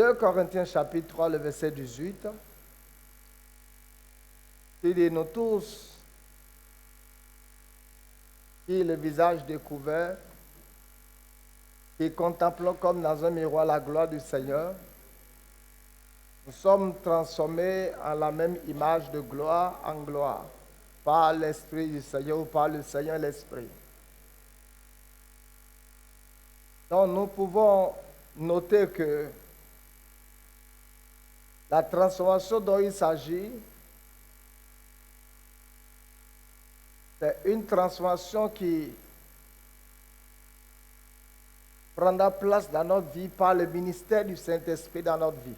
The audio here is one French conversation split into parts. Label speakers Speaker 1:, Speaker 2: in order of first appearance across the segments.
Speaker 1: 2 Corinthiens chapitre 3, le verset 18. Il dit, nous tous, qui le visage découvert, qui contemplons comme dans un miroir la gloire du Seigneur, nous sommes transformés en la même image de gloire en gloire, par l'Esprit du Seigneur ou par le Seigneur l'Esprit. Donc nous pouvons noter que la transformation dont il s'agit, c'est une transformation qui prendra place dans notre vie par le ministère du Saint-Esprit dans notre vie.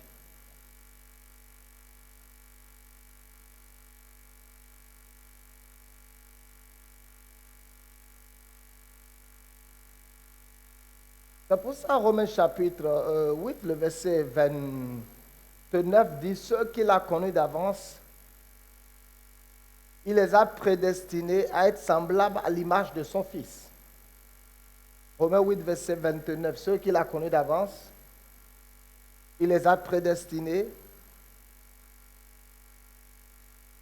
Speaker 1: C'est pour ça, Romains chapitre 8, le verset 29 dit, ceux qu'il a connus d'avance, il les a prédestinés à être semblables à l'image de son Fils. Romains 8, verset 29, ceux qu'il a connus d'avance, il les a prédestinés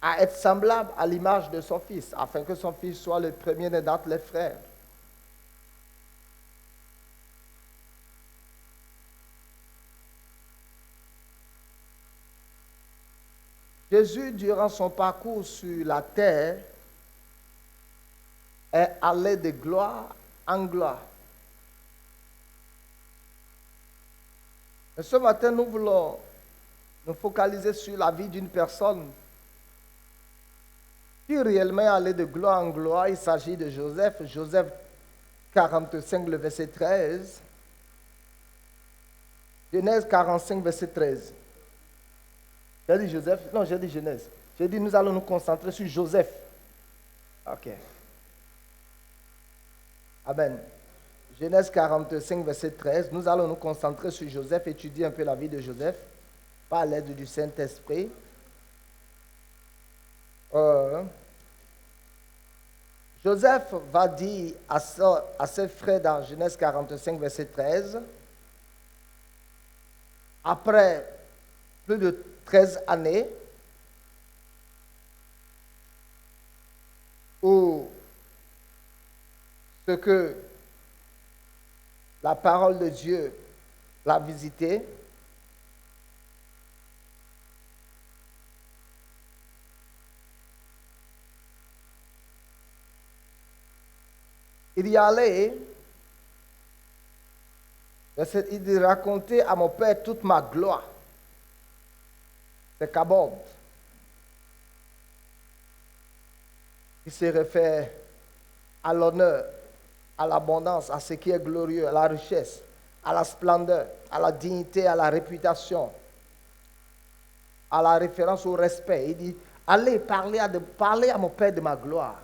Speaker 1: à être semblables à l'image de son Fils, afin que son Fils soit le premier-né d'entre les frères. Jésus, durant son parcours sur la terre, est allé de gloire en gloire. Et ce matin, nous voulons nous focaliser sur la vie d'une personne qui réellement est allée de gloire en gloire. Il s'agit de Joseph. Joseph 45, le verset 13. Genèse 45, verset 13. J'ai dit Joseph? Non, j'ai dit Genèse. J'ai dit nous allons nous concentrer sur Joseph. Ok. Amen. Genèse 45, verset 13. Nous allons nous concentrer sur Joseph, étudier un peu la vie de Joseph par l'aide du Saint-Esprit. Joseph va dire à ses frères dans Genèse 45, verset 13, après plus de 13 années, où ce que la parole de Dieu l'a visité, il y allait, il dit, raconter à mon père toute ma gloire. C'est Kabod. Il se réfère à l'honneur, à l'abondance, à ce qui est glorieux, à la richesse, à la splendeur, à la dignité, à la réputation, à la référence au respect. Il dit, allez parler à mon père de ma gloire.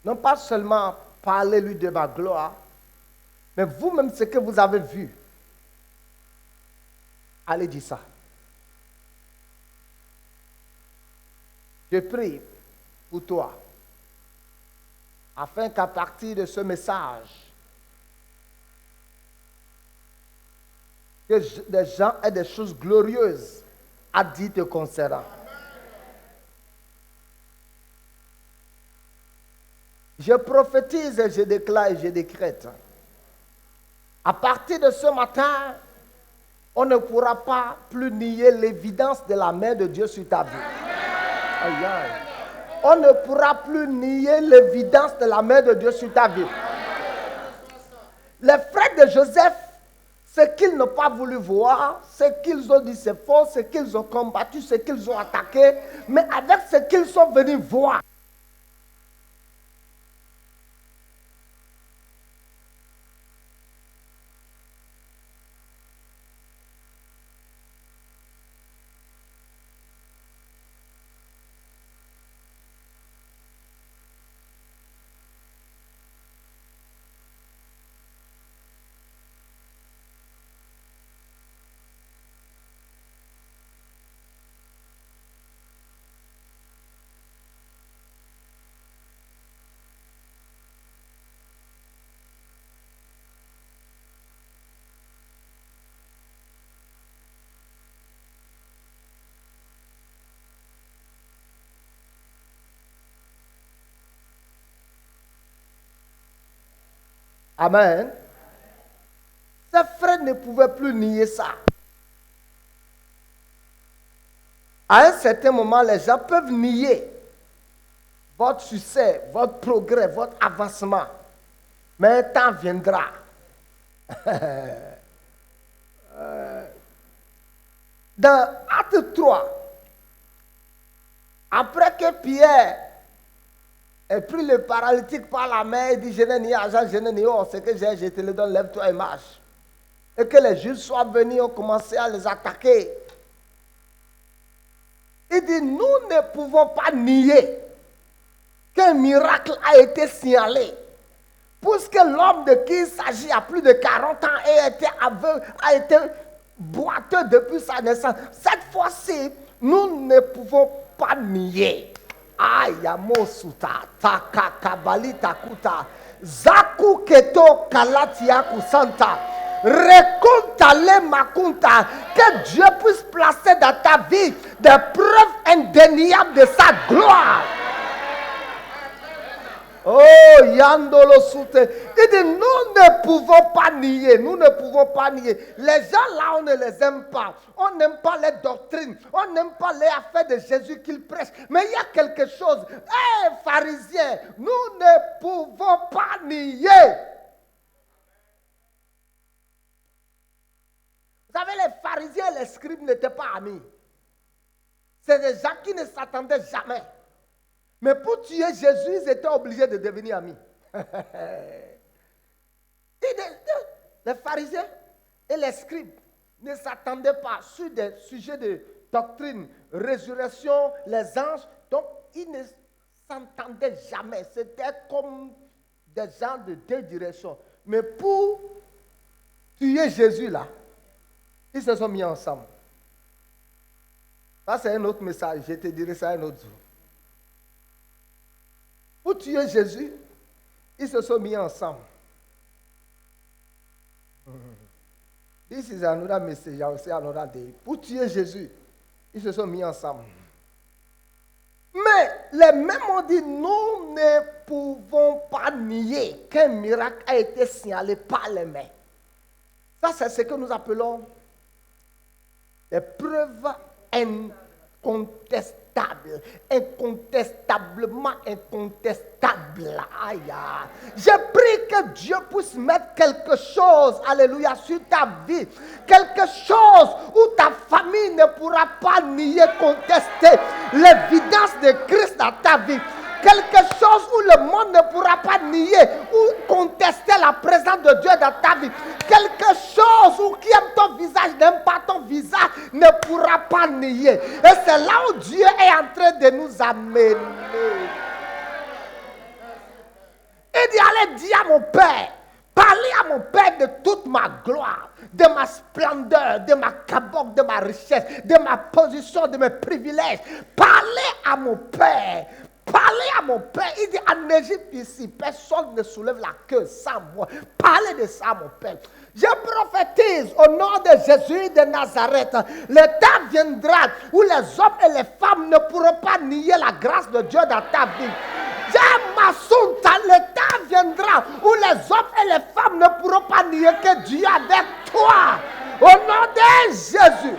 Speaker 1: Non pas seulement parlez-lui de ma gloire, mais vous-même ce que vous avez vu. Allez dire ça. Je prie pour toi, afin qu'à partir de ce message, que des gens aient des choses glorieuses à dire te concernant. Je prophétise et je déclare et je décrète. À partir de ce matin, on ne pourra pas plus nier l'évidence de la main de Dieu sur ta vie. Aïe, aïe. On ne pourra plus nier l'évidence de la main de Dieu sur ta vie. Les frères de Joseph, ce qu'ils n'ont pas voulu voir, ce qu'ils ont dit c'est faux, ce qu'ils ont combattu, ce qu'ils ont attaqué, mais avec ce qu'ils sont venus voir. Amen. Ses frères ne pouvaient plus nier ça. À un certain moment, les gens peuvent nier votre succès, votre progrès, votre avancement. Mais un temps viendra. Dans Acte 3, après que Pierre ait pris le paralytique par la main et dit, je n'ai ni argent, je n'ai ni or, ce que j'ai, je te le donne, lève-toi et marche. Et que les Juifs soient venus, ont commencé à les attaquer. Il dit, nous ne pouvons pas nier qu'un miracle a été signalé. Puisque l'homme de qui il s'agit a plus de 40 ans et a été aveugle, a été boiteux depuis sa naissance. Cette fois-ci, nous ne pouvons pas nier. Ayamo suta, takakabali takuta, zaku keto kalatia kusanta, rekunta le makunta, que Dieu puisse placer dans ta vie des preuves indéniables de sa gloire. Oh, Yandolo Soute. Il dit, nous ne pouvons pas nier, nous ne pouvons pas nier. Les gens là, on ne les aime pas. On n'aime pas les doctrines. On n'aime pas les affaires de Jésus qu'ils prêchent. Mais il y a quelque chose. Pharisiens, nous ne pouvons pas nier. Vous savez, les pharisiens et les scribes n'étaient pas amis. C'est des gens qui ne s'attendaient jamais. Mais pour tuer Jésus, ils étaient obligés de devenir amis. Les pharisiens et les scribes ne s'attendaient pas sur des sujets de doctrine, résurrection, les anges. Donc, ils ne s'entendaient jamais. C'était comme des gens de deux directions. Mais pour tuer Jésus, là, ils se sont mis ensemble. Ça, c'est un autre message. Je te dirai ça un autre jour. Pour tuer Jésus, ils se sont mis ensemble. This is another message. I will say another day. Pour tuer Jésus, ils se sont mis ensemble. Mais les mêmes ont dit, nous ne pouvons pas nier qu'un miracle a été signalé par les mains. Ça, c'est ce que nous appelons des preuves incontestables. Incontestablement incontestable. Aïe. Je prie que Dieu puisse mettre quelque chose, alléluia, sur ta vie. Quelque chose où ta famille ne pourra pas nier, contester l'évidence de Christ dans ta vie. Quelque chose où le monde ne pourra pas nier ou contester la présence de Dieu dans ta vie. Quelque chose où qui aime ton visage, n'aime pas ton visage, ne pourra pas nier. Et c'est là où Dieu est en train de nous amener. Il dit, allez dire à mon Père, parlez à mon Père de toute ma gloire, de ma splendeur, de ma caboque, de ma richesse, de ma position, de mes privilèges. Parlez à mon Père. Parlez à mon Père. Il dit, en Égypte ici, personne ne soulève la queue sans moi. Parlez de ça, mon Père. Je prophétise au nom de Jésus de Nazareth. Le temps viendra où les hommes et les femmes ne pourront pas nier la grâce de Dieu dans ta vie. Le temps viendra où les hommes et les femmes ne pourront pas nier que Dieu est avec toi. Au nom de Jésus.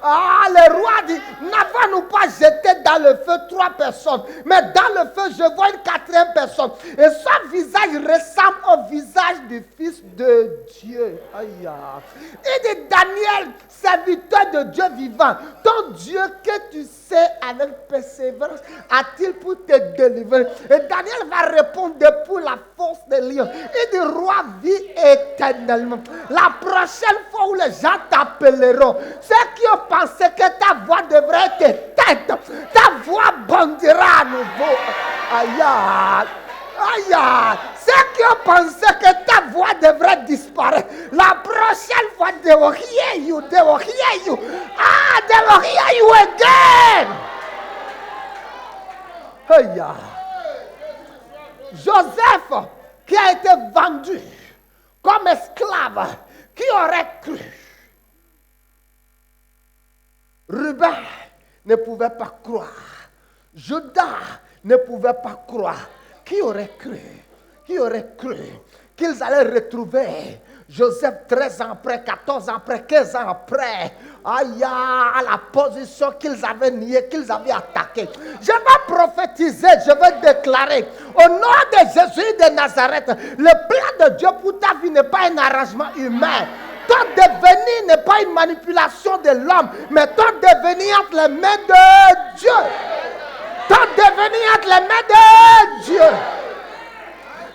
Speaker 1: Ah, le roi dit, n'avons-nous pas jeté dans le feu 3 personnes, mais dans le feu, je vois une 4e personne. Et son visage ressemble au visage du Fils de Dieu. Aïe. Il dit, Daniel, serviteur de Dieu vivant, ton Dieu que tu sais avec persévérance, a-t-il pour te délivrer? Et Daniel va répondre pour la force des lions. Il dit, roi, vis éternellement. La prochaine fois où les gens t'appelleront, ceux qui ont pensé que ta voix devrait être éteinte, ta voix bondira à nouveau. Aïe. Aïe. Ceux qui ont pensé que ta voix devrait disparaître, la prochaine fois, they will hear you. They will hear you. Ah, they will hear you again. Aïe. Joseph, qui a été vendu comme esclave, qui aurait cru? Ruben ne pouvait pas croire. Judas ne pouvait pas croire. Qui aurait cru? Qui aurait cru qu'ils allaient retrouver Joseph 13 ans après, 14 ans après, 15 ans après, aïe, à la position qu'ils avaient niée, qu'ils avaient attaquée. Je vais prophétiser, je vais déclarer, au nom de Jésus de Nazareth, le plan de Dieu pour ta vie n'est pas un arrangement humain. Ton devenir n'est pas une manipulation de l'homme, mais ton devenir entre les mains de Dieu. Ton devenir entre les mains de Dieu.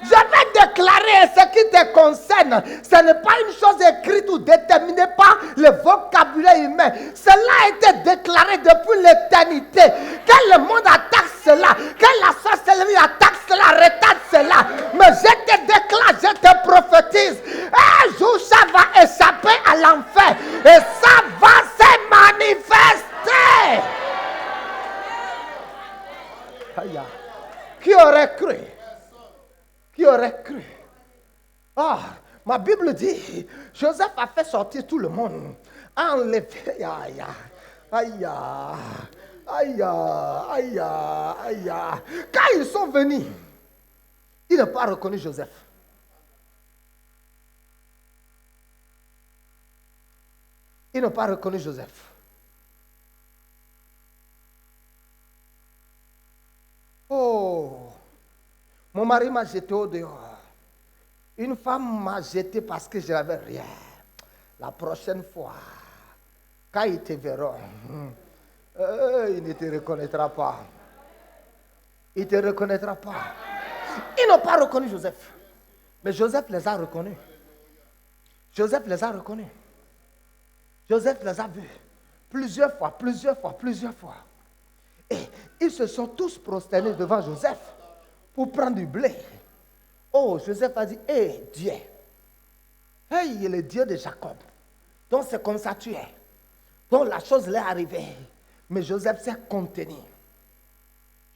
Speaker 1: Je vais déclarer ce qui te concerne. Ce n'est pas une chose écrite ou déterminée par le vocabulaire humain. Cela a été déclaré depuis l'éternité. Que le monde attaque cela, que la sorcellerie attaque cela, retarde cela. Mais je te déclare, je te prophétise. Un jour, ça va échapper à l'enfer. Et ça va se manifester. Aïe. Qui aurait cru? Qui aurait cru? Ah, ma Bible dit, Joseph a fait sortir tout le monde. Enlevé. Aïe, aïe, aïe, aïe, aïe. Quand ils sont venus, ils n'ont pas reconnu Joseph. Ils n'ont pas reconnu Joseph. Oh, mon mari m'a jeté au dehors. Une femme m'a jeté parce que je n'avais rien. La prochaine fois, quand ils te verront, il ne te reconnaîtra pas. Il ne te reconnaîtra pas. Ils n'ont pas reconnu Joseph. Mais Joseph les a reconnus. Joseph les a reconnus. Joseph les a vus. Plusieurs fois. Et ils se sont tous prosternés devant Joseph pour prendre du blé. Oh, Joseph a dit, hé, Dieu. Hey, il est le Dieu de Jacob. Donc c'est comme ça tu es. Donc la chose l'est arrivée. Mais Joseph s'est contenu.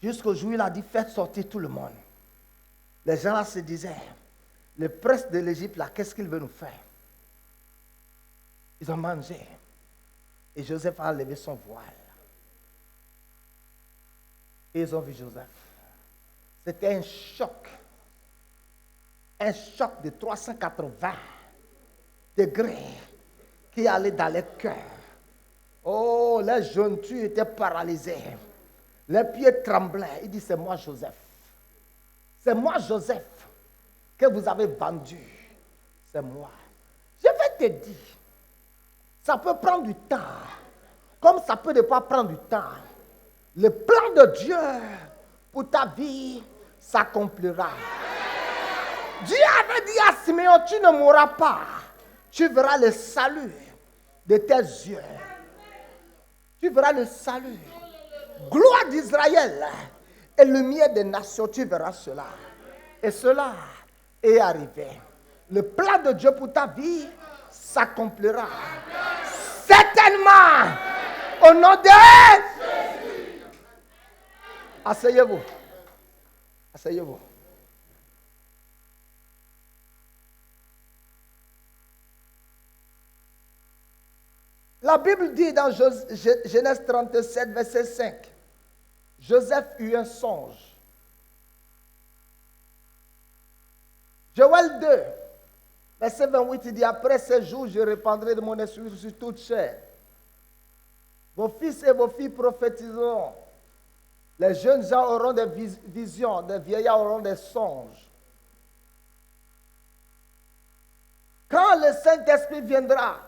Speaker 1: Jusqu'au jour où il a dit, faites sortir tout le monde. Les gens là se disaient, le prince de l'Égypte là, qu'est-ce qu'il veut nous faire? Ils ont mangé. Et Joseph a levé son voile. Et ils ont vu Joseph. C'était un choc. Un choc de 380 degrés qui allait dans les cœurs. Oh, les jointures étaient paralysées. Les pieds tremblaient. Il dit, c'est moi Joseph. C'est moi Joseph que vous avez vendu. C'est moi. Je vais te dire, ça peut prendre du temps. Comme ça peut ne pas prendre du temps. Le plan de Dieu pour ta vie s'accomplira. Dieu avait dit à Siméon, tu ne mourras pas. Tu verras le salut de tes yeux. Tu verras le salut. Gloire d'Israël et lumière des nations, tu verras cela. Et cela est arrivé. Le plan de Dieu pour ta vie s'accomplira. Certainement. Au nom de Jésus. Asseyez-vous. Asseyez-vous. La Bible dit dans Genèse 37, verset 5, Joseph eut un songe. Joël 2, verset 28, il dit, après ces jours, je répandrai de mon esprit sur toute chair. Vos fils et vos filles prophétiseront. Les jeunes gens auront des visions, des vieillards auront des songes. Quand le Saint-Esprit viendra,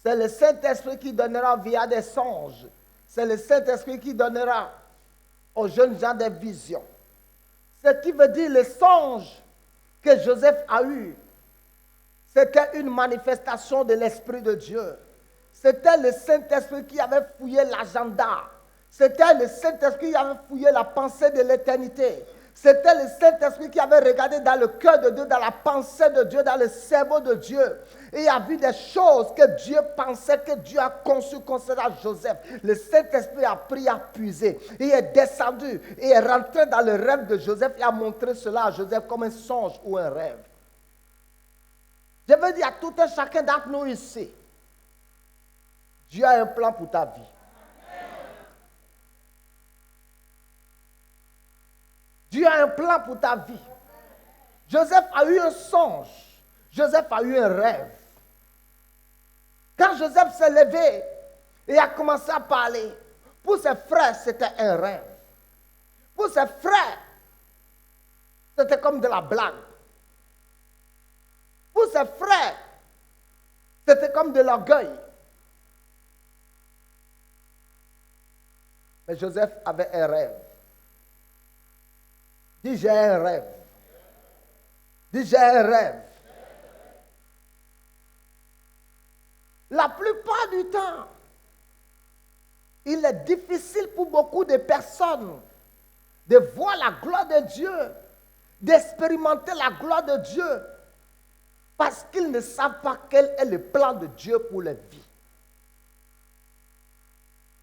Speaker 1: c'est le Saint-Esprit qui donnera via des songes. C'est le Saint-Esprit qui donnera aux jeunes gens des visions. Ce qui veut dire le songe que Joseph a eu, c'était une manifestation de l'Esprit de Dieu. C'était le Saint-Esprit qui avait fouillé l'agenda. C'était le Saint-Esprit qui avait fouillé la pensée de l'éternité. C'était le Saint-Esprit qui avait regardé dans le cœur de Dieu, dans la pensée de Dieu, dans le cerveau de Dieu. Et il a vu des choses que Dieu pensait, que Dieu a conçues concernant Joseph. Le Saint-Esprit a pris à puiser. Il est descendu et est rentré dans le rêve de Joseph et a montré cela à Joseph comme un songe ou un rêve. Je veux dire à tout un chacun d'entre nous ici, Dieu a un plan pour ta vie. Dieu a un plan pour ta vie. Joseph a eu un songe. Joseph a eu un rêve. Quand Joseph s'est levé et a commencé à parler, pour ses frères, c'était un rêve. Pour ses frères, c'était comme de la blague. Pour ses frères, c'était comme de l'orgueil. Mais Joseph avait un rêve. Dis, j'ai un rêve. Dis, j'ai un rêve. La plupart du temps, il est difficile pour beaucoup de personnes de voir la gloire de Dieu, d'expérimenter la gloire de Dieu, parce qu'ils ne savent pas quel est le plan de Dieu pour leur vie.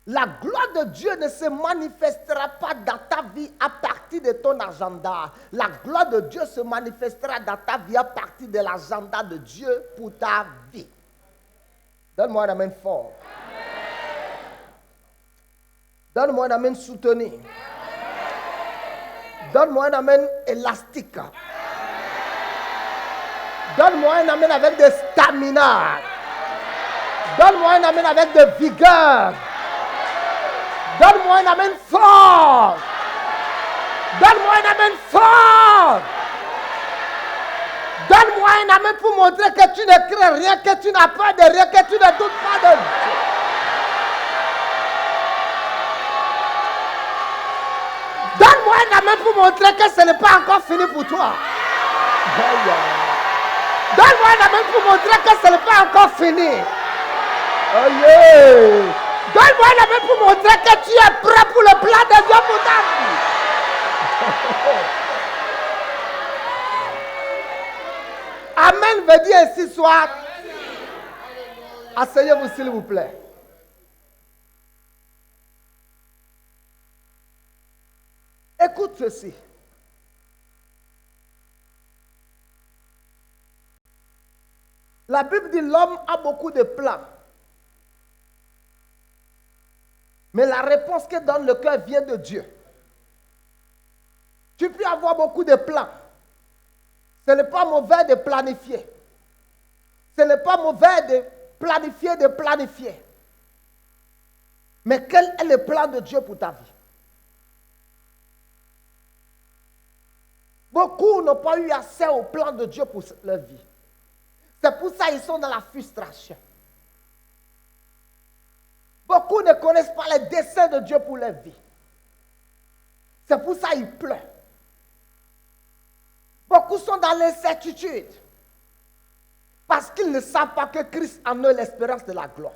Speaker 1: La gloire de Dieu ne se manifestera pas dans ta vie à partir de ton agenda. La gloire de Dieu se manifestera dans ta vie à partir de l'agenda de Dieu pour ta vie. Donne-moi un amen fort. Donne-moi un amen soutenu. Donne-moi un amen élastique. Donne-moi un amen avec de stamina. Donne-moi un amen avec de vigueur. Donne-moi un amen fort. Donne-moi un amen fort. Donne-moi un amen pour montrer que tu ne crains rien, que tu n'as pas de rien, que tu ne doutes pas de Dieu. Donne-moi un amen pour montrer que ce n'est pas encore fini pour toi. Donne-moi un amen pour montrer que ce n'est pas encore fini. Oh yeah. Donne-moi un amen pour montrer que tu es prêt pour le plan de Dieu pour ta vie. Amen veut dire ainsi soit. Asseyez-vous s'il vous plaît. Écoute ceci. La Bible dit l'homme a beaucoup de plans. Mais la réponse que donne le cœur vient de Dieu. Tu peux avoir beaucoup de plans. Ce n'est pas mauvais de planifier. Ce n'est pas mauvais de planifier. Mais quel est le plan de Dieu pour ta vie? Beaucoup n'ont pas eu accès au plan de Dieu pour leur vie. C'est pour ça qu'ils sont dans la frustration. Beaucoup ne connaissent pas les desseins de Dieu pour leur vie. C'est pour ça qu'ils pleurent. Beaucoup sont dans l'incertitude. Parce qu'ils ne savent pas que Christ en eux est l'espérance de la gloire.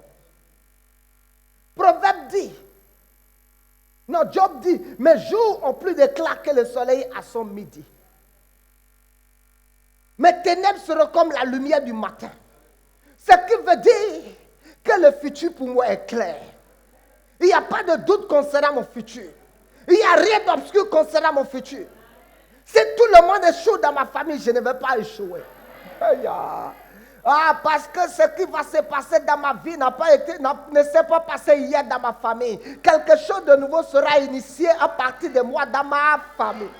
Speaker 1: Proverbe dit, non, Job dit, mes jours ont plus d'éclat que le soleil à son midi. Mes ténèbres seront comme la lumière du matin. Ce qui veut dire que le futur pour moi est clair. Il n'y a pas de doute concernant mon futur. Il n'y a rien d'obscur concernant mon futur. Si tout le monde échoue dans ma famille, je ne vais pas échouer. Ah, parce que ce qui va se passer dans ma vie ne s'est pas passé hier dans ma famille. Quelque chose de nouveau sera initié à partir de moi dans ma famille.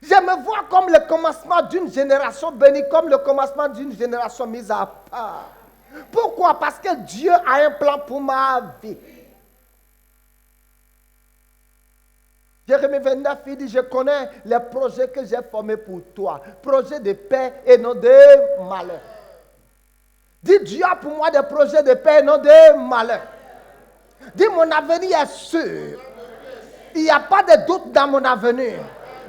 Speaker 1: Je me vois comme le commencement d'une génération bénie, comme le commencement d'une génération mise à part. Pourquoi? Parce que Dieu a un plan pour ma vie. Jérémie 29, il dit, je connais les projets que j'ai formés pour toi. Projets de paix et non de malheur. Dis, Dieu a pour moi des projets de paix et non de malheur. Dis, mon avenir est sûr. Il n'y a pas de doute dans mon avenir.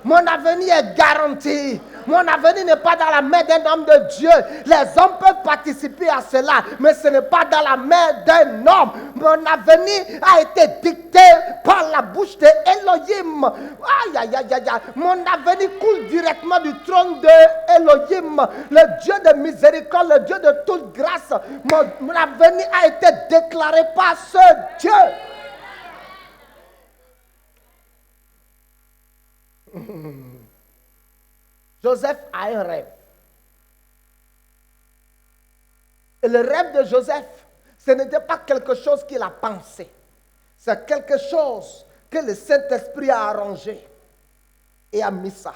Speaker 1: Mon avenir est garanti. Mon avenir n'est pas dans la main d'un homme de Dieu. Les hommes peuvent participer à cela, mais ce n'est pas dans la main d'un homme. Mon avenir a été dicté par la bouche de Elohim. Aïe, aïe, aïe, aïe. Mon avenir coule directement du trône de Elohim, le Dieu de miséricorde, le Dieu de toute grâce. Mon avenir a été déclaré par ce Dieu. Joseph a un rêve. Et le rêve de Joseph, ce n'était pas quelque chose qu'il a pensé. C'est quelque chose que le Saint-Esprit a arrangé. et a mis ça.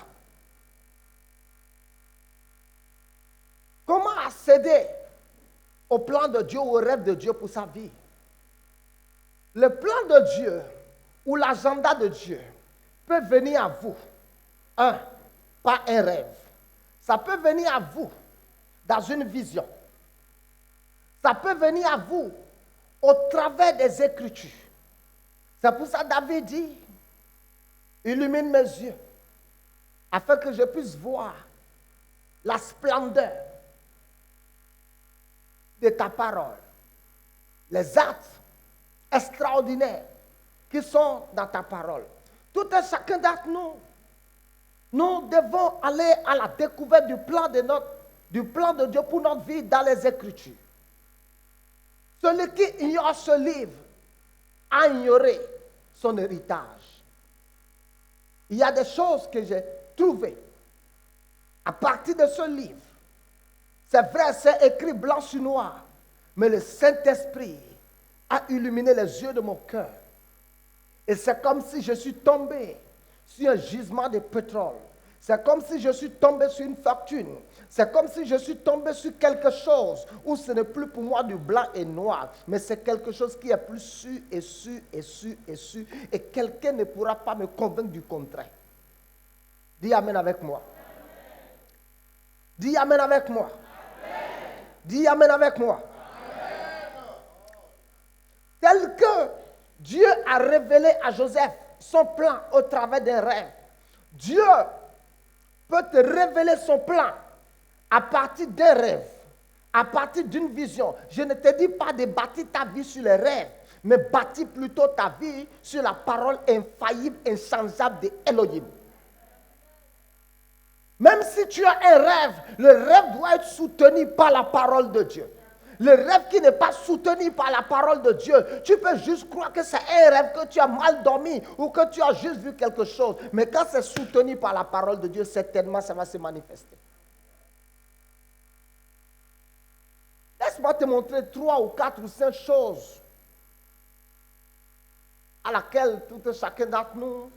Speaker 1: Comment accéder au plan de Dieu, au rêve de Dieu pour sa vie? Le plan de Dieu ou l'agenda de Dieu peut venir à vous, par un rêve. Ça peut venir à vous dans une vision. Ça peut venir à vous au travers des Écritures. C'est pour ça que David dit, illumine mes yeux, afin que je puisse voir la splendeur de ta parole, les actes extraordinaires qui sont dans ta parole. Tout un chacun d'entre nous, nous devons aller à la découverte du plan de Dieu pour notre vie dans les Écritures. Celui qui ignore ce livre a ignoré son héritage. Il y a des choses que j'ai trouvées à partir de ce livre. C'est vrai, c'est écrit blanc sur noir, mais le Saint-Esprit a illuminé les yeux de mon cœur. Et c'est comme si je suis tombé sur un gisement de pétrole. C'est comme si je suis tombé sur une fortune. C'est comme si je suis tombé sur quelque chose où ce n'est plus pour moi du blanc et noir, mais c'est quelque chose qui est plus sûr et sûr et sûr et sûr. Et quelqu'un ne pourra pas me convaincre du contraire. Dis Amen avec moi. Dis Amen avec moi. Dis Amen avec moi. Tel que Dieu a révélé à Joseph son plan au travers d'un rêve. Dieu peut te révéler son plan à partir d'un rêve, à partir d'une vision. Je ne te dis pas de bâtir ta vie sur les rêves, mais bâtir plutôt ta vie sur la parole infaillible, inchangeable de Elohim. Même si tu as un rêve, le rêve doit être soutenu par la parole de Dieu. Le rêve qui n'est pas soutenu par la parole de Dieu, tu peux juste croire que c'est un rêve, que tu as mal dormi ou que tu as juste vu quelque chose. Mais quand c'est soutenu par la parole de Dieu, certainement ça va se manifester. Laisse-moi te montrer 3 ou 4 ou 5 choses à laquelle tout un chacun d'entre nous,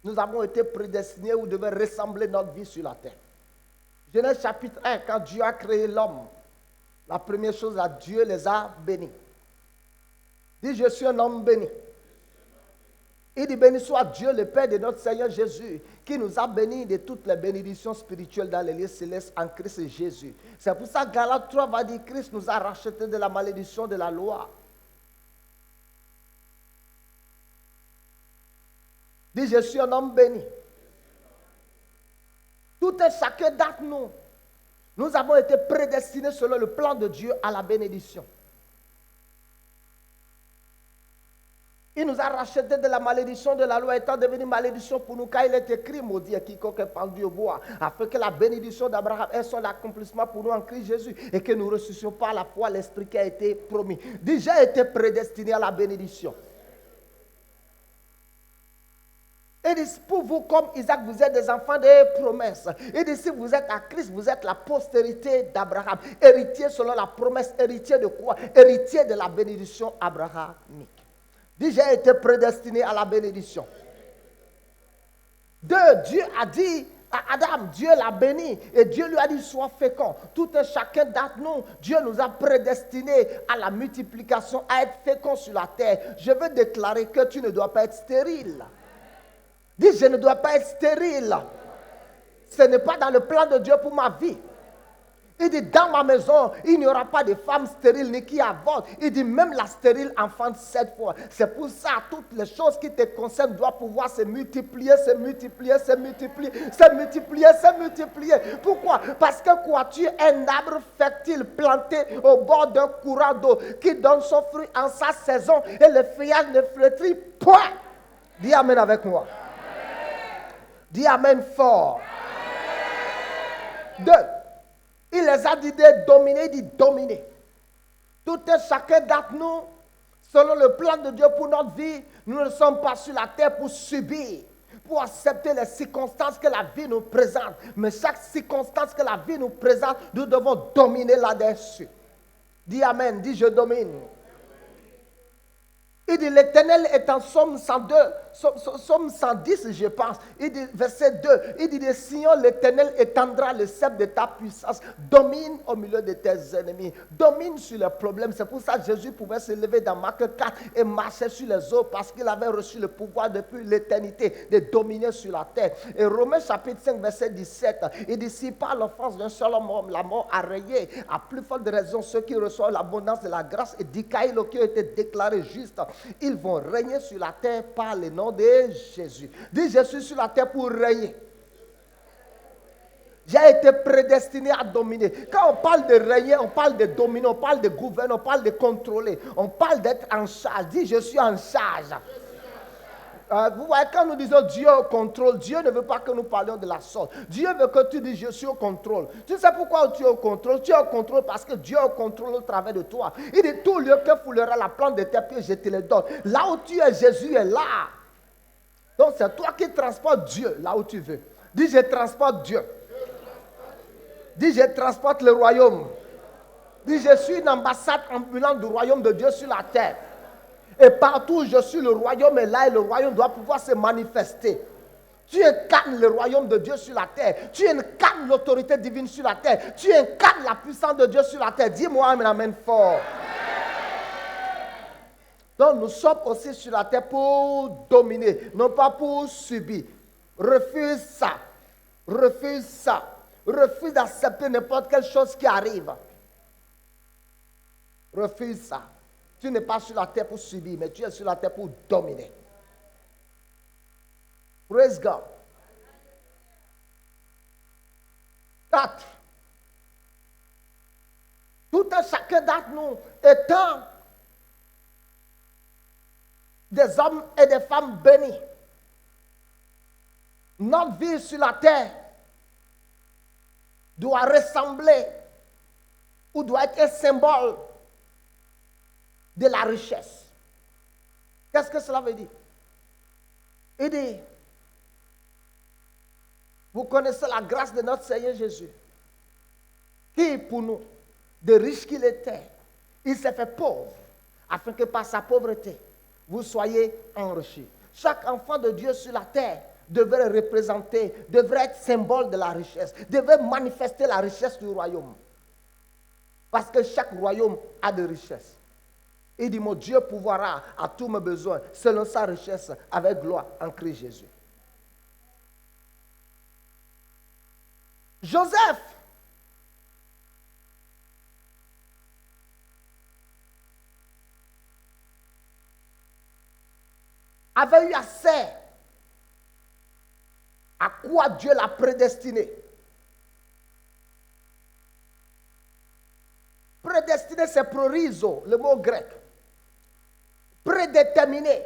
Speaker 1: nous avons été prédestinés ou devons ressembler notre vie sur la terre. Genèse chapitre 1, quand Dieu a créé l'homme, la première chose, Dieu les a bénis. Dis, je suis un homme béni. Il dit, béni soit Dieu, le Père de notre Seigneur Jésus, qui nous a bénis de toutes les bénédictions spirituelles dans les lieux célestes en Christ Jésus. C'est pour ça que Galates 3 va dire, Christ nous a rachetés de la malédiction de la loi. Dis, je suis un homme béni. Tout un chacun d'entre nous, nous avons été prédestinés selon le plan de Dieu à la bénédiction. Il nous a rachetés de la malédiction de la loi, étant devenu malédiction pour nous, car il est écrit, maudit à quiconque est pendu au bois, afin que la bénédiction d'Abraham ait son accomplissement pour nous en Christ Jésus, et que nous ressuscitions par la foi l'Esprit qui a été promis. Déjà été prédestiné à la bénédiction. Il dit, pour vous, comme Isaac, vous êtes des enfants de promesses. Il dit, si vous êtes à Christ, vous êtes la postérité d'Abraham. Héritier selon la promesse. Héritier de quoi? Héritier de la bénédiction abrahamique. Dit, j'ai été prédestiné à la bénédiction. 2, Dieu a dit à Adam, Dieu l'a béni. Et Dieu lui a dit, sois fécond. Tout un chacun d'entre nous, Dieu nous a prédestinés à la multiplication, à être fécond sur la terre. Je veux déclarer que tu ne dois pas être stérile. Dis, je ne dois pas être stérile. Ce n'est pas dans le plan de Dieu pour ma vie. Il dit, dans ma maison, il n'y aura pas de femme stérile ni qui avorte. Il dit, même la stérile enfante 7 fois. C'est pour ça, toutes les choses qui te concernent doivent pouvoir se multiplier, se multiplier, se multiplier, se multiplier, se multiplier. Pourquoi? Parce que quoi? Tu es un arbre fertile planté au bord d'un courant d'eau qui donne son fruit en sa saison et le feuillage ne flétrit point. Dis Amen avec moi. Dis Amen fort. 2. Il les a dit de dominer, il dit dominer. Tout et chacun d'entre nous, selon le plan de Dieu pour notre vie, nous ne sommes pas sur la terre pour subir, pour accepter les circonstances que la vie nous présente. Mais chaque circonstance que la vie nous présente, nous devons dominer là-dessus. Dis Amen, dis je domine. Il dit, l'Éternel est en Psaume 102, Somme 110, je pense. Il dit, verset 2, il dit, sinon l'Éternel étendra le sceptre de ta puissance, domine au milieu de tes ennemis, domine sur les problèmes. C'est pour ça que Jésus pouvait se lever dans Marc 4 et marcher sur les eaux, parce qu'il avait reçu le pouvoir depuis l'éternité de dominer sur la terre. Et Romains chapitre 5, verset 17, il dit, si par l'offense d'un seul homme, la mort a rayé, à plus forte raison, ceux qui reçoivent l'abondance de la grâce et d'Ikaïlo qui ont été déclarés justes, ils vont régner sur la terre par le nom de Jésus. Dis, je suis sur la terre pour régner. J'ai été prédestiné à dominer. Quand on parle de régner, on parle de dominer, on parle de gouverner, on parle de contrôler, on parle d'être en charge. Dis, je suis en charge. Vous voyez, quand nous disons Dieu au contrôle, Dieu ne veut pas que nous parlions de la sorte. Dieu veut que tu dises je suis au contrôle. Tu sais pourquoi tu es au contrôle? Tu es au contrôle parce que Dieu est au contrôle au travers de toi. Il dit tout lieu que foulera la plante de tes pieds, je te le donne. Là où tu es, Jésus est là. Donc c'est toi qui transportes Dieu là où tu veux. Dis je transporte Dieu. Dis je transporte le royaume. Dis je suis une ambassade ambulante du royaume de Dieu sur la terre. Et partout où je suis, le royaume est là et le royaume doit pouvoir se manifester. Tu incarnes le royaume de Dieu sur la terre. Tu incarnes l'autorité divine sur la terre. Tu incarnes la puissance de Dieu sur la terre. Dis-moi amen, amen fort. Donc nous sommes aussi sur la terre pour dominer, non pas pour subir. Refuse ça. Refuse ça. Refuse d'accepter n'importe quelle chose qui arrive. Refuse ça. Tu n'es pas sur la terre pour subir, mais tu es sur la terre pour dominer. Praise God. 4. Tout un chacun d'entre nous étant des hommes et des femmes bénis. Notre vie sur la terre doit ressembler ou doit être un symbole de la richesse. Qu'est-ce que cela veut dire? Il dit, vous connaissez la grâce de notre Seigneur Jésus, qui pour nous, de riche qu'il était, il s'est fait pauvre, afin que par sa pauvreté, vous soyez enrichis. Chaque enfant de Dieu sur la terre devrait représenter, devrait être symbole de la richesse, devrait manifester la richesse du royaume. Parce que chaque royaume a de richesses. Il dit, mon Dieu pourvoira à tous mes besoins selon sa richesse avec gloire en Christ Jésus. Joseph avait eu assez à quoi Dieu l'a prédestiné. Prédestiné, c'est prorizo, le mot grec. Prédéterminé.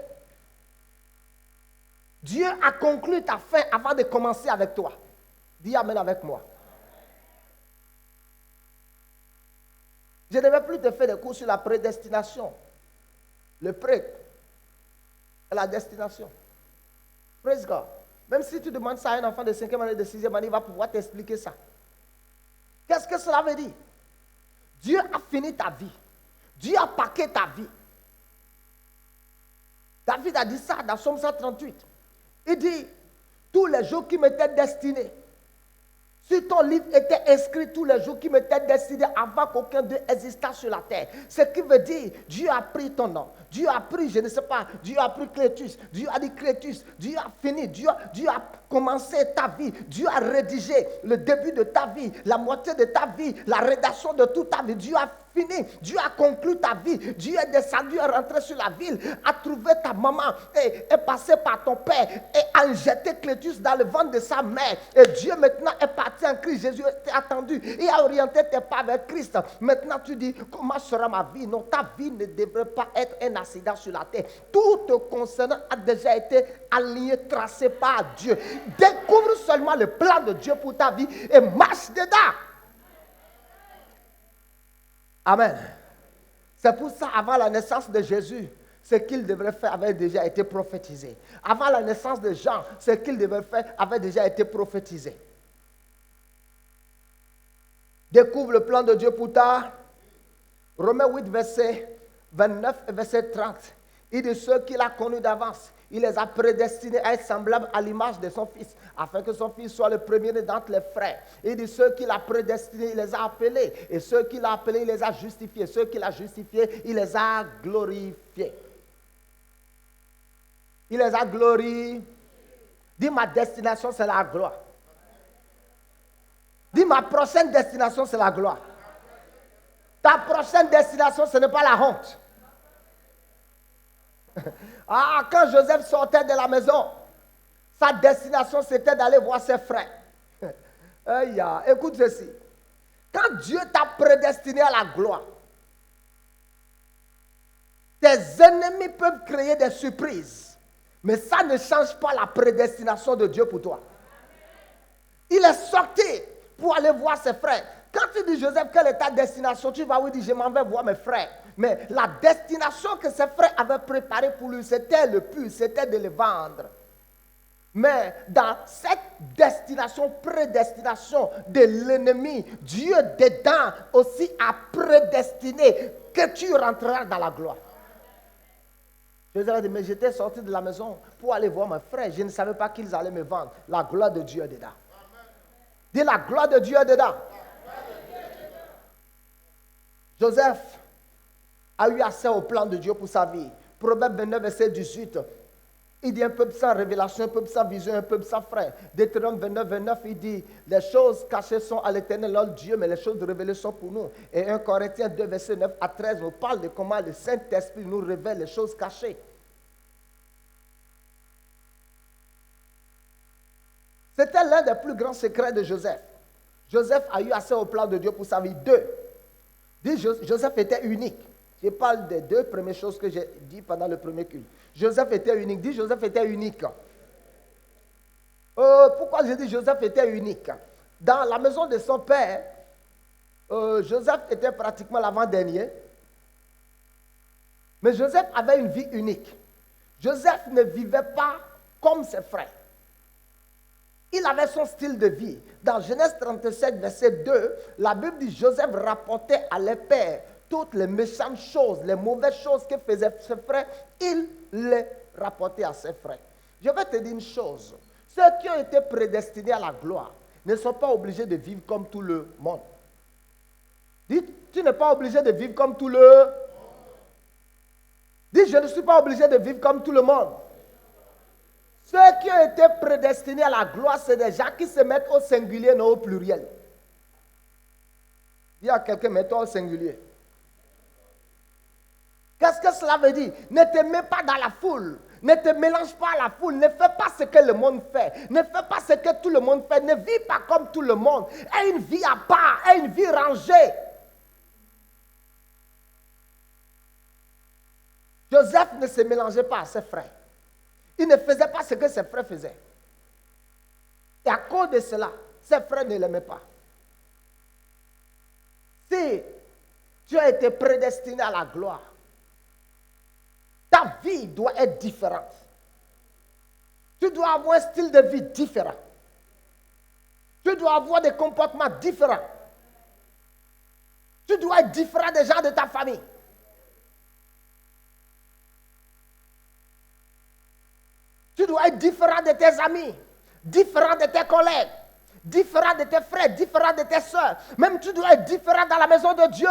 Speaker 1: Dieu a conclu ta fin avant de commencer avec toi. Dis amen avec moi. Je ne vais plus te faire des cours sur la prédestination. Le prêtre et la destination. Praise God. Même si tu demandes ça à un enfant de 5e année, de 6e année, il va pouvoir t'expliquer ça. Qu'est-ce que cela veut dire? Dieu a fini ta vie. Dieu a paqué ta vie. David a dit ça dans Psaume 138. Il dit, tous les jours qui m'étaient destinés, si ton livre était inscrit tous les jours qui m'étaient destinés avant qu'aucun d'eux existât sur la terre. Ce qui veut dire, Dieu a pris ton nom. Dieu a pris, je ne sais pas, Dieu a pris Clétus. Dieu a dit Clétus. Dieu a fini. Dieu a commencé ta vie. Dieu a rédigé le début de ta vie, la moitié de ta vie, la rédaction de toute ta vie. Dieu a fini. Dieu a conclu ta vie. Dieu est descendu, est rentré sur la ville, a trouvé ta maman, et est passé par ton père, et a jeté Clétus dans le ventre de sa mère. Et Dieu maintenant est parti en Christ. Jésus t'a attendu et a orienté tes pas vers Christ. Maintenant tu dis, comment sera ma vie? Non, ta vie ne devrait pas être un accident sur la terre. Tout te concernant a déjà été aligné, tracé par Dieu. Découvre seulement le plan de Dieu pour ta vie et marche dedans. Amen. C'est pour ça, avant la naissance de Jésus, ce qu'il devrait faire avait déjà été prophétisé. Avant la naissance de Jean, ce qu'il devait faire avait déjà été prophétisé. Découvre le plan de Dieu pour ta. Romains 8, verset 29 et verset 30. Il dit ceux qu'il a connus d'avance, il les a prédestinés à être semblables à l'image de son fils, afin que son fils soit le premier-né d'entre les frères. Il dit ceux qu'il a prédestinés, il les a appelés. Et ceux qu'il a appelés, il les a justifiés. Ceux qu'il a justifiés, il les a glorifiés. Il les a glorifiés. Dis ma destination, c'est la gloire. Dis ma prochaine destination, c'est la gloire. Ta prochaine destination, ce n'est pas la honte. Ah, quand Joseph sortait de la maison, sa destination, c'était d'aller voir ses frères. Écoute ceci. Quand Dieu t'a prédestiné à la gloire, tes ennemis peuvent créer des surprises. Mais ça ne change pas la prédestination de Dieu pour toi. Il est sorti pour aller voir ses frères. Quand tu dis Joseph, quelle est ta destination? Tu vas lui dire, je m'en vais voir mes frères. Mais la destination que ses frères avaient préparée pour lui, c'était le but, c'était de les vendre. Mais dans cette destination, prédestination de l'ennemi, Dieu dedans aussi a prédestiné que tu rentreras dans la gloire. Joseph a dit, mais j'étais sorti de la maison pour aller voir mes frères. Je ne savais pas qu'ils allaient me vendre. La gloire de Dieu est dedans. Dis la gloire de Dieu est dedans. Joseph a eu accès au plan de Dieu pour sa vie. Proverbe 29, verset 18. Il dit un peuple sans révélation, un peuple sans vision, un peuple sans frère. Deutéronome 29, 29, il dit, les choses cachées sont à l'Éternel, notre Dieu, mais les choses révélées sont pour nous. Et 1 Corinthiens 2, verset 9 à 13, nous parle de comment le Saint-Esprit nous révèle les choses cachées. C'était l'un des plus grands secrets de Joseph. Joseph a eu accès au plan de Dieu pour sa vie. Joseph était unique. Je parle des deux premières choses que j'ai dit pendant le premier culte. Joseph était unique. Joseph était unique. Pourquoi je dis Joseph était unique? Dans la maison de son père, Joseph était pratiquement l'avant-dernier. Mais Joseph avait une vie unique. Joseph ne vivait pas comme ses frères. Il avait son style de vie. Dans Genèse 37, verset 2, la Bible dit Joseph rapportait à les pères toutes les méchantes choses, les mauvaises choses que faisaient ses frères, il les rapportait à ses frères. Je vais te dire une chose. Ceux qui ont été prédestinés à la gloire ne sont pas obligés de vivre comme tout le monde. Dis, tu n'es pas obligé de vivre comme tout le monde. Dis, je ne suis pas obligé de vivre comme tout le monde. Ceux qui ont été prédestinés à la gloire, c'est des gens qui se mettent au singulier, non au pluriel. Dis à quelqu'un, mets-toi au singulier. Qu'est-ce que cela veut dire? Ne te mets pas dans la foule. Ne te mélange pas à la foule. Ne fais pas ce que le monde fait. Ne fais pas ce que tout le monde fait. Ne vis pas comme tout le monde. Aie une vie à part. Aie une vie rangée. Joseph ne se mélangeait pas à ses frères. Il ne faisait pas ce que ses frères faisaient. Et à cause de cela, ses frères ne l'aimaient pas. Si tu as été prédestiné à la gloire, ta vie doit être différente. Tu dois avoir un style de vie différent. Tu dois avoir des comportements différents. Tu dois être différent des gens de ta famille. Tu dois être différent de tes amis, différent de tes collègues, différent de tes frères, différent de tes soeurs. Même tu dois être différent dans la maison de Dieu.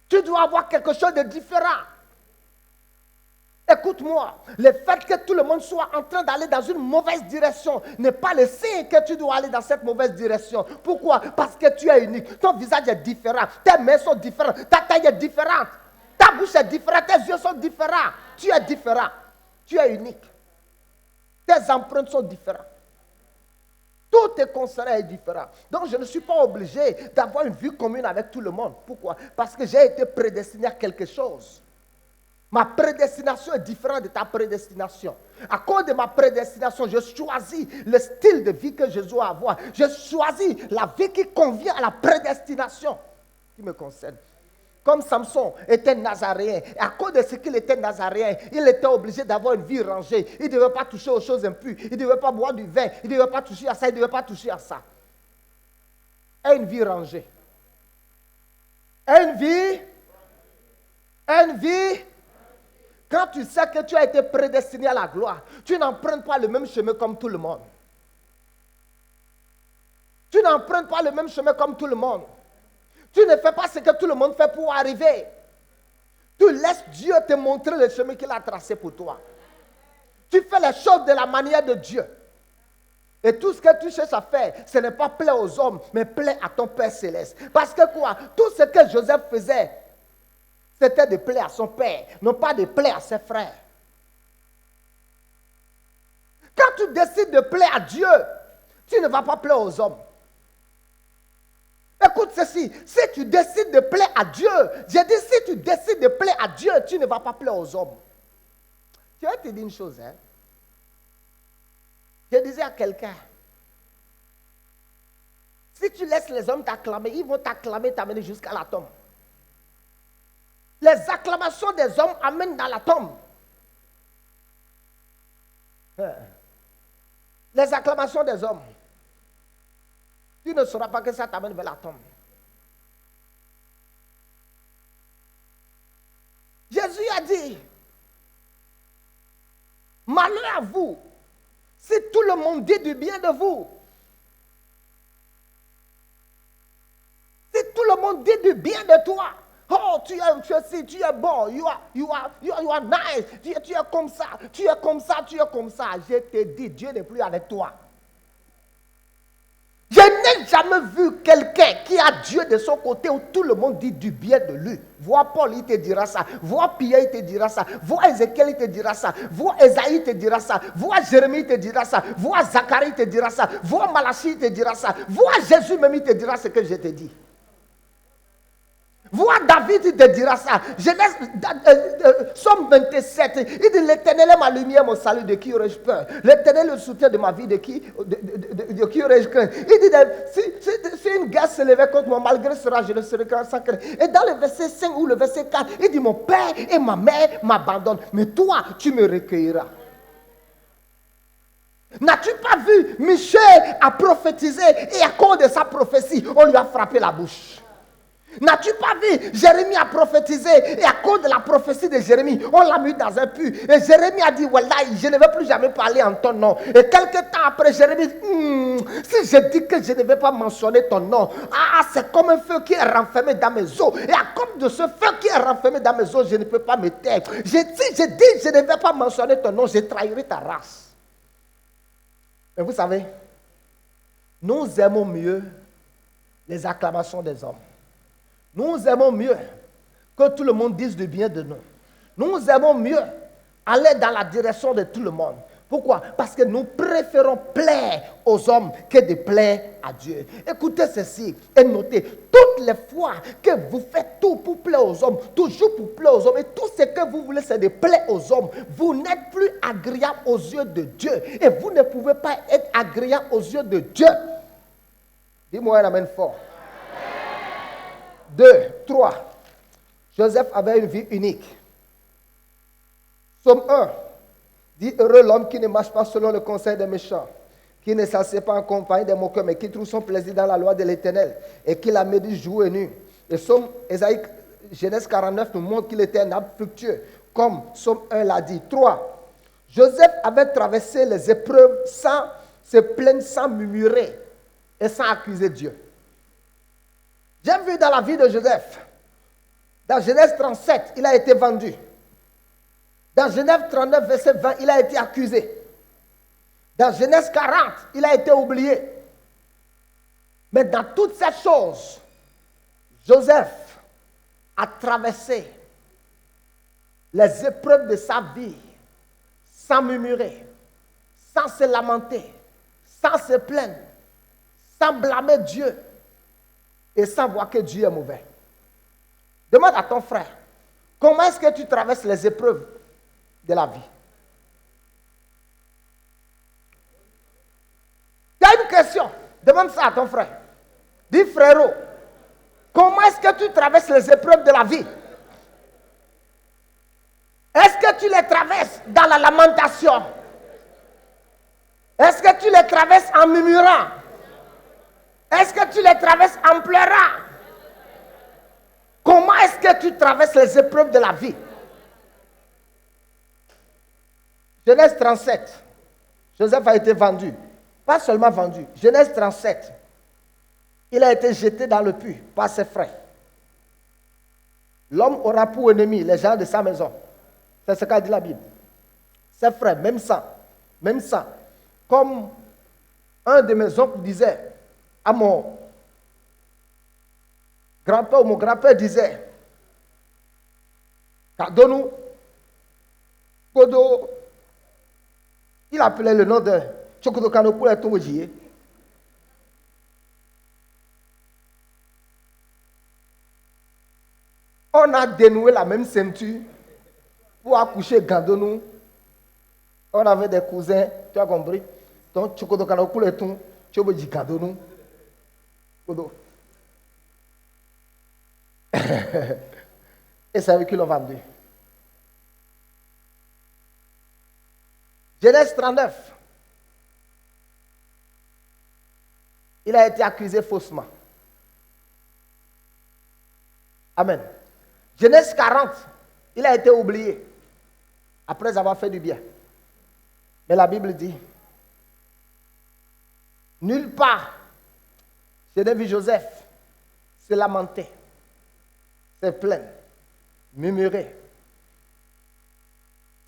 Speaker 1: Tu dois avoir quelque chose de différent. Écoute-moi, le fait que tout le monde soit en train d'aller dans une mauvaise direction n'est pas le signe que tu dois aller dans cette mauvaise direction. Pourquoi? Parce que tu es unique. Ton visage est différent. Tes mains sont différentes. Ta taille est différente. Ta bouche est différente. Tes yeux sont différents. Tu es différent. Tu es unique. Tes empreintes sont différentes. Tout tes conseils est différent. Donc, je ne suis pas obligé d'avoir une vie commune avec tout le monde. Pourquoi? Parce que j'ai été prédestiné à quelque chose. Ma prédestination est différente de ta prédestination. À cause de ma prédestination, je choisis le style de vie que je dois avoir. Je choisis la vie qui convient à la prédestination qui me concerne. Comme Samson était nazaréen, et à cause de ce qu'il était nazaréen, il était obligé d'avoir une vie rangée. Il ne devait pas toucher aux choses impures. Il ne devait pas boire du vin. Il ne devait pas toucher à ça. Il ne devait pas toucher à ça. Et une vie rangée. Une vie Quand tu sais que tu as été prédestiné à la gloire, tu n'empruntes pas le même chemin comme tout le monde. Tu n'empruntes pas le même chemin comme tout le monde. Tu ne fais pas ce que tout le monde fait pour arriver. Tu laisses Dieu te montrer le chemin qu'il a tracé pour toi. Tu fais les choses de la manière de Dieu. Et tout ce que tu cherches à faire, ce n'est pas plaire aux hommes, mais plaire à ton Père Céleste. Parce que quoi? Tout ce que Joseph faisait, c'était de plaire à son père, non pas de plaire à ses frères. Quand tu décides de plaire à Dieu, tu ne vas pas plaire aux hommes. Écoute ceci, si tu décides de plaire à Dieu, j'ai dit si tu décides de plaire à Dieu, tu ne vas pas plaire aux hommes. Je vais te dire une chose, hein. Je disais à quelqu'un, si tu laisses les hommes t'acclamer, ils vont t'acclamer, t'amener jusqu'à la tombe. Les acclamations des hommes amènent dans la tombe. Les acclamations des hommes. Tu ne sauras pas que ça t'amène vers la tombe. Jésus a dit, malheur à vous, si tout le monde dit du bien de vous. Si tout le monde dit du bien de toi. Oh, tu es bon, you are nice, tu es comme ça, tu es comme ça, tu es comme ça. Je te dis, Dieu n'est plus avec toi. Je n'ai jamais vu quelqu'un qui a Dieu de son côté où tout le monde dit du bien de lui. Vois Paul, il te dira ça. Vois Pierre, il te dira ça. Vois Ézéchiel, il te dira ça. Vois Esaïe, il te dira ça. Vois Jérémie, il te dira ça. Vois Zacharie, il te dira ça. Vois Malachie, il te dira ça. Vois Jésus même, il te dira ce que je te dis. Vois David, il te dira ça. Genèse, Somme 27, il dit l'Éternel est ma lumière, mon salut, de qui aurais-je peur? L'Éternel est le soutien de ma vie, de qui aurais-je craint? Il dit, si une guerre se levait contre moi, malgré cela, je ne serai sans crainte. Et dans le verset 5 ou le verset 4, il dit, mon père et ma mère m'abandonnent, mais toi, tu me recueilleras. N'as-tu pas vu, Michel a prophétisé et à cause de sa prophétie, on lui a frappé la bouche. N'as-tu pas vu, Jérémie a prophétisé et à cause de la prophétie de Jérémie, on l'a mis dans un puits. Et Jérémie a dit, voilà, je ne vais plus jamais parler en ton nom. Et quelques temps après, Jérémie dit, si je dis que je ne vais pas mentionner ton nom, c'est comme un feu qui est renfermé dans mes os. Et à cause de ce feu qui est renfermé dans mes os, je ne peux pas me taire. Si je dis, je ne vais pas mentionner ton nom, je trahirai ta race. Mais vous savez, nous aimons mieux les acclamations des hommes. Nous aimons mieux que tout le monde dise du bien de nous. Nous aimons mieux aller dans la direction de tout le monde. Pourquoi? Parce que nous préférons plaire aux hommes que de plaire à Dieu. Écoutez ceci et notez, toutes les fois que vous faites tout pour plaire aux hommes, toujours pour plaire aux hommes, et tout ce que vous voulez c'est de plaire aux hommes, vous n'êtes plus agréable aux yeux de Dieu. Et vous ne pouvez pas être agréable aux yeux de Dieu. Dis-moi un amen fort. 2, 3. Joseph avait une vie unique. Somme 1 dit, heureux l'homme qui ne marche pas selon le conseil des méchants, qui ne s'assied pas en compagnie des moqueurs, mais qui trouve son plaisir dans la loi de l'Éternel et qui la médite jour et nuit. Et Somme, Genèse 49 nous montre qu'il était un arbre fructueux, comme Somme 1 l'a dit. 3. Joseph avait traversé les épreuves sans se plaindre, sans murmurer et sans accuser Dieu. J'ai vu dans la vie de Joseph, dans Genèse 37, il a été vendu. Dans Genèse 39, verset 20, il a été accusé. Dans Genèse 40, il a été oublié. Mais dans toutes ces choses, Joseph a traversé les épreuves de sa vie sans murmurer, sans se lamenter, sans se plaindre, sans blâmer Dieu. Et sans voir que Dieu est mauvais. Demande à ton frère, comment est-ce que tu traverses les épreuves de la vie? Tu as une question, demande ça à ton frère. Dis frérot, comment est-ce que tu traverses les épreuves de la vie? Est-ce que tu les traverses dans la lamentation? Est-ce que tu les traverses en murmurant? Est-ce que tu les traverses en pleurant? Comment est-ce que tu traverses les épreuves de la vie? Genèse 37. Joseph a été vendu. Pas seulement vendu. Genèse 37. Il a été jeté dans le puits par ses frères. L'homme aura pour ennemi les gens de sa maison. C'est ce qu'a dit la Bible. Ses frères, même sang. Même sang. Comme un de mes oncles disait à mon grand-père ou mon grand-père disait, Kadonou, Kodo, il appelait le nom de Chokodo Kano pour être Tomojié. On a dénoué la même ceinture pour accoucher Gandonou. On avait des cousins, tu as compris? Donc, Chokodo Kano pour être Tomojié Gandonou. Kodo. Et c'est eux qui l'ont vendu. Genèse 39. Il a été accusé faussement. Amen. Genèse 40. Il a été oublié après avoir fait du bien. Mais la Bible dit, nulle part, je n'ai vu Joseph se lamenter, se plaindre, murmurer.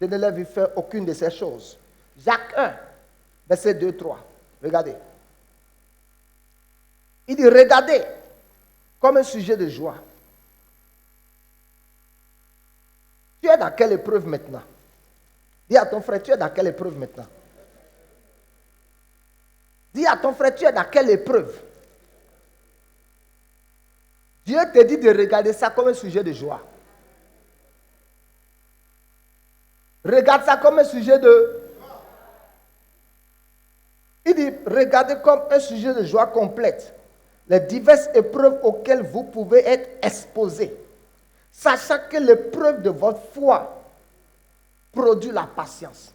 Speaker 1: Je ne l'ai vu faire aucune de ces choses. Jacques 1, verset 2, 3. Regardez. Il dit, regardez comme un sujet de joie. Tu es dans quelle épreuve maintenant? Dis à ton frère, tu es dans quelle épreuve maintenant? Dis à ton frère, tu es dans quelle épreuve? Dieu te dit de regarder ça comme un sujet de joie. Regarde ça comme un sujet de... Il dit, regardez comme un sujet de joie complète les diverses épreuves auxquelles vous pouvez être exposés, sachant que l'épreuve de votre foi produit la patience.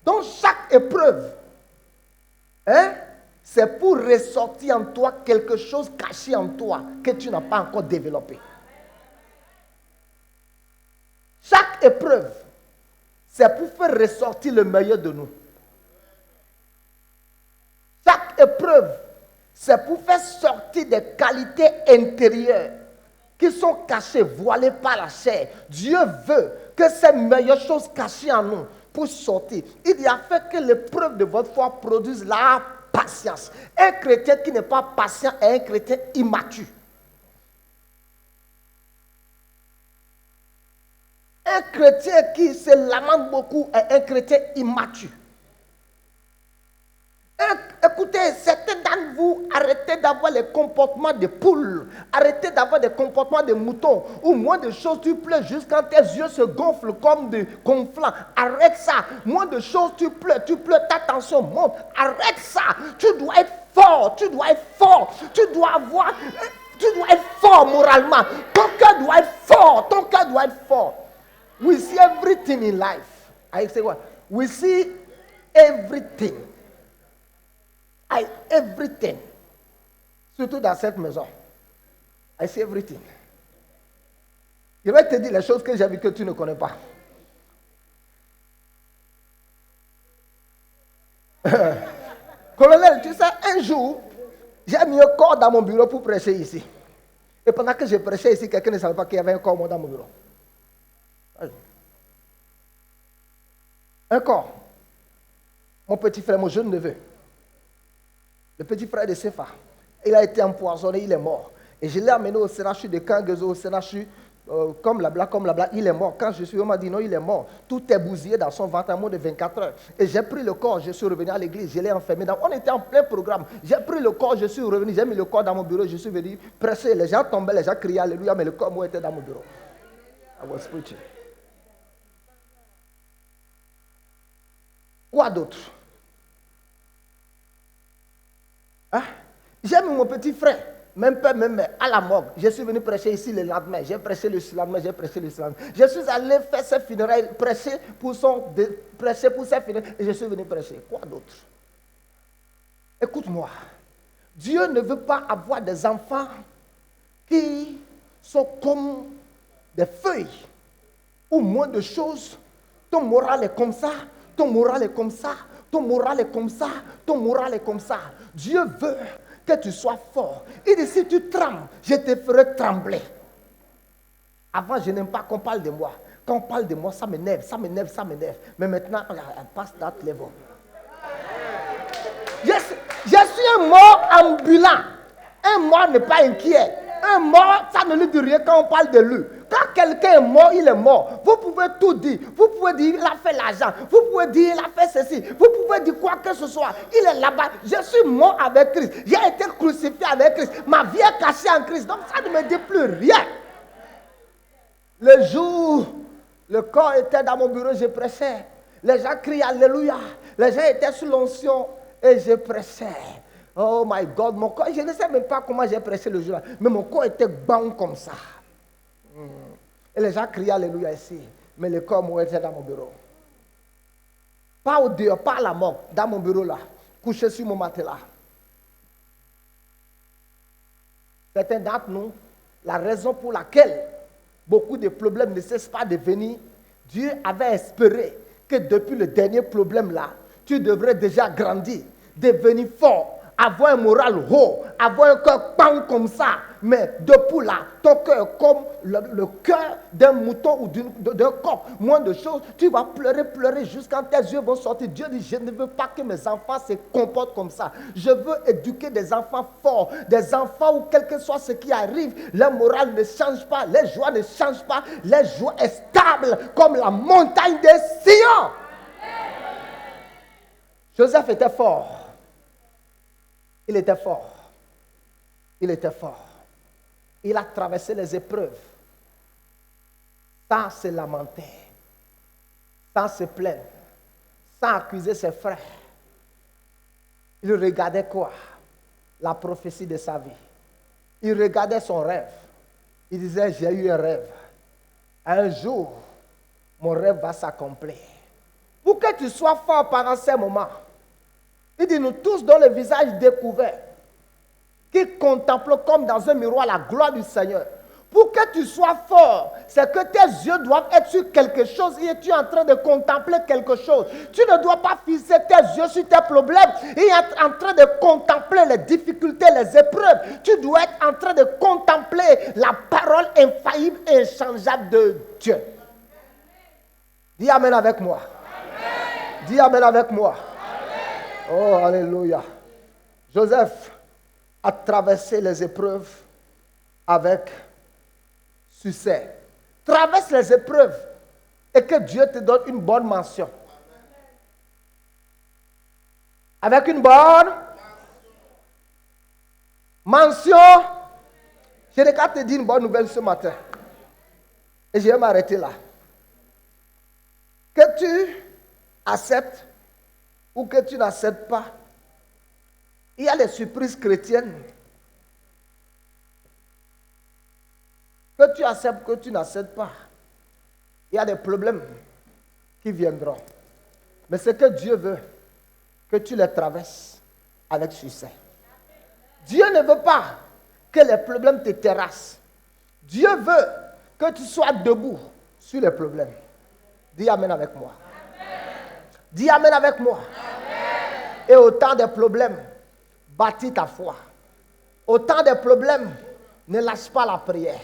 Speaker 1: Donc chaque épreuve, c'est pour ressortir en toi quelque chose caché en toi que tu n'as pas encore développé. Chaque épreuve, c'est pour faire ressortir le meilleur de nous. Chaque épreuve, c'est pour faire sortir des qualités intérieures qui sont cachées, voilées par la chair. Dieu veut que ces meilleures choses cachées en nous puissent sortir. Il a fait que l'épreuve de votre foi produise la patience. Un chrétien qui n'est pas patient est un chrétien immature. Un chrétien qui se lamente beaucoup est un chrétien immature. Écoutez, certains d'entre vous, arrêtez d'avoir les comportements de poules. Arrêtez d'avoir des comportements de moutons. Ou moins de choses, tu pleures juste quand tes yeux se gonflent comme des gonflants. Arrête ça. Moins de choses, tu pleures, ta tension monte. Arrête ça. Tu dois être fort. Tu dois être fort. Tu dois être fort moralement. Ton cœur doit être fort. Ton cœur doit être fort. We see everything in life. I say what? We see everything. Everything. Surtout dans cette maison. I see everything. Je vais te dire les choses que j'ai vues que tu ne connais pas. Colonel, tu sais, un jour, j'ai mis un corps dans mon bureau pour prêcher ici. Et pendant que je prêchais ici, quelqu'un ne savait pas qu'il y avait un corps dans mon bureau. Un corps. Mon petit frère, mon jeune neveu. Le petit frère de Sefa. Il a été empoisonné, il est mort. Et je l'ai amené au Sénachu de Kangezo, au Sénachu, comme blabla, il est mort. Quand je suis, on m'a dit non, il est mort. Tout est bousillé dans son ventre en moins de 24 heures. Et j'ai pris le corps, je suis revenu à l'église, je l'ai enfermé. On était en plein programme. J'ai pris le corps, je suis revenu, j'ai mis le corps dans mon bureau, je suis venu presser. Les gens tombaient, les gens criaient alléluia, mais le corps, moi, était dans mon bureau. I was preaching. Quoi d'autre? Hein? J'ai mis mon petit frère, même père, même mère, à la morgue. Je suis venu prêcher ici le lendemain. J'ai prêché le lendemain, j'ai prêché le lendemain. Je suis allé faire ses funérailles, prêcher pour ses funérailles, et je suis venu prêcher. Quoi d'autre? Écoute-moi. Dieu ne veut pas avoir des enfants qui sont comme des feuilles, ou moins de choses. Ton moral est comme ça, ton moral est comme ça, ton moral est comme ça, ton moral est comme ça. Dieu veut que tu sois fort. Il dit, si tu trembles, je te ferai trembler. Avant, je n'aime pas qu'on parle de moi. Quand on parle de moi, ça m'énerve, ça m'énerve, ça m'énerve. Mais maintenant, I pass that level. Je suis un mort ambulant. Un mort n'est pas inquiet. Un mort, ça ne lui dit rien quand on parle de lui. Quand quelqu'un est mort, il est mort. Vous pouvez tout dire. Vous pouvez dire, il a fait l'argent. Vous pouvez dire, il a fait ceci. Vous pouvez dire quoi que ce soit. Il est là-bas. Je suis mort avec Christ. J'ai été crucifié avec Christ. Ma vie est cachée en Christ. Donc ça ne me dit plus rien. Le jour, le corps était dans mon bureau, je prêchais. Les gens crient Alléluia. Les gens étaient sous l'onction et je prêchais. Oh my God, mon corps, je ne sais même pas comment j'ai prêché le jour-là, mais mon corps était bon comme ça. Et les gens criaient Alléluia ici, mais le corps moi était dans mon bureau. Pas au dehors, pas à la mort, dans mon bureau là, couché sur mon matelas. Certains d'entre nous, la raison pour laquelle beaucoup de problèmes ne cessent pas de venir, Dieu avait espéré que depuis le dernier problème là, tu devrais déjà grandir, devenir fort, avoir un moral haut, avoir un cœur pan comme ça. Mais depuis là, ton cœur est comme le cœur d'un mouton ou d'un coq. Moins de choses, tu vas pleurer jusqu'à tes yeux vont sortir. Dieu dit, je ne veux pas que mes enfants se comportent comme ça. Je veux éduquer des enfants forts, des enfants où quel que soit ce qui arrive, leur moral ne change pas, leur joie ne change pas, leur joie est stable comme la montagne de Sion. Joseph était fort. Il était fort. Il était fort. Il a traversé les épreuves sans se lamenter, sans se plaindre, sans accuser ses frères. Il regardait quoi? La prophétie de sa vie. Il regardait son rêve. Il disait, j'ai eu un rêve. Un jour, mon rêve va s'accomplir. Pour que tu sois fort pendant ces moments, il dit, nous tous dont le visage découvert, qui contemplons comme dans un miroir la gloire du Seigneur. Pour que tu sois fort, c'est que tes yeux doivent être sur quelque chose et tu es en train de contempler quelque chose. Tu ne dois pas fixer tes yeux sur tes problèmes et être en train de contempler les difficultés, les épreuves. Tu dois être en train de contempler la parole infaillible et inchangeable de Dieu. Dis Amen avec moi. Amen. Dis Amen avec moi. Oh, alléluia. Joseph a traversé les épreuves avec succès. Traverse les épreuves et que Dieu te donne une bonne mention. Avec une bonne mention. Je n'ai qu'à te dire une bonne nouvelle ce matin. Et je vais m'arrêter là. Que tu acceptes ou que tu n'acceptes pas, il y a les surprises chrétiennes. Que tu acceptes, que tu n'acceptes pas, il y a des problèmes qui viendront. Mais c'est que Dieu veut que tu les traverses avec succès. Dieu ne veut pas que les problèmes te terrassent. Dieu veut que tu sois debout sur les problèmes. Dis Amen avec moi. Dis Amen avec moi. Amen. Et au temps des problèmes, bâtis ta foi. Au temps des problèmes, ne lâche pas la prière.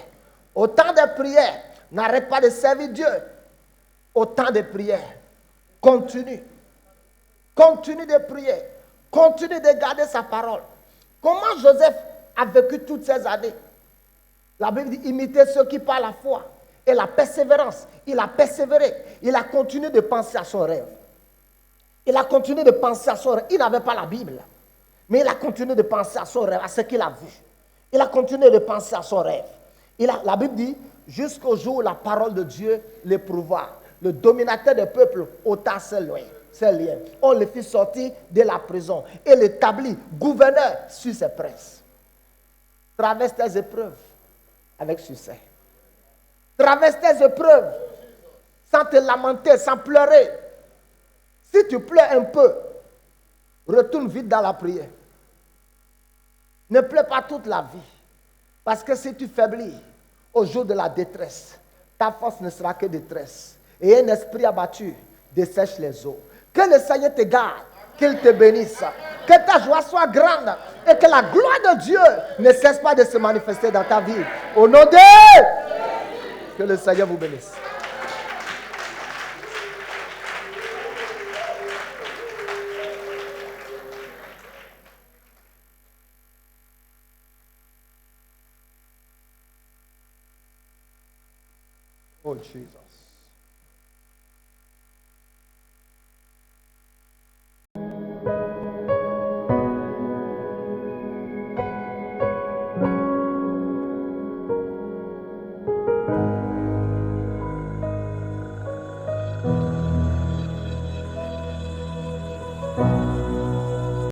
Speaker 1: Au temps des prières, n'arrête pas de servir Dieu. Au temps des prières, continue. Continue de prier. Continue de garder sa parole. Comment Joseph a vécu toutes ces années? La Bible dit imiter ceux qui parlent la foi et la persévérance. Il a persévéré. Il a continué de penser à son rêve. Il a continué de penser à son rêve. Il n'avait pas la Bible. Mais il a continué de penser à son rêve, à ce qu'il a vu. Il a continué de penser à son rêve. La Bible dit, jusqu'au jour où la parole de Dieu l'éprouva. Le dominateur des peuples ôta ses liens. On le fit sortir de la prison et l'établit gouverneur sur ses princes. Traverse tes épreuves avec succès. Traverse tes épreuves sans te lamenter, sans pleurer. Si tu pleures un peu, retourne vite dans la prière. Ne pleure pas toute la vie. Parce que si tu faiblis au jour de la détresse, ta force ne sera que détresse. Et un esprit abattu dessèche les eaux. Que le Seigneur te garde, qu'il te bénisse, que ta joie soit grande et que la gloire de Dieu ne cesse pas de se manifester dans ta vie. Au nom de... Que le Seigneur vous bénisse. Oh Jesus.